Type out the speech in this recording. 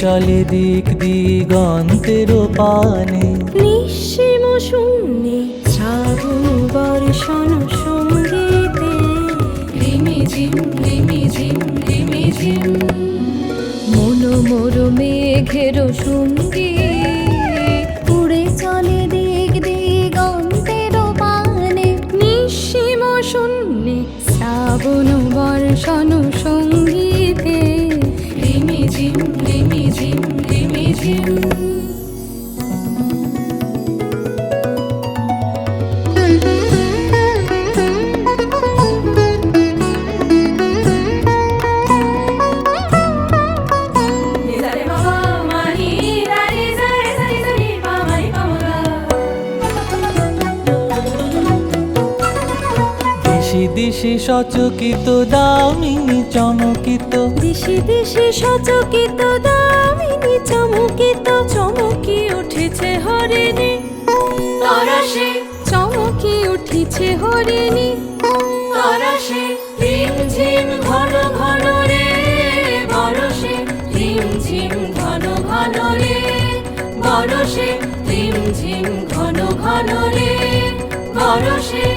চলে দিক দিগন্তের পানে। নিঃসীম শূন্যে শ্রাবণ বর্ষণ সঙ্গীতে রিমিঝিম রিমিঝিম রিমিঝিম মন মোর মেঘের সঙ্গী উড়ে চলে দিক দিগন্তের পানে। নিঃসীম শূন্যে শ্রাবণ বর্ষণ সঙ্গীতে রিমিঝিম রিমিঝিম রিমিঝিম। দিশি দিশি সচকিত দামিনী চমকিত, দিশি দিশি সচকিত দামিনী চমকিত চমকি উঠেছে হরিণী তরসে চমকি উঠেছে হরিণী তরসে রিমঝিম ঘন ঘন রে বরসে রিমঝিম ঘন ঘন রে বরসে রিমঝিম ঘন ঘন রে বরসে।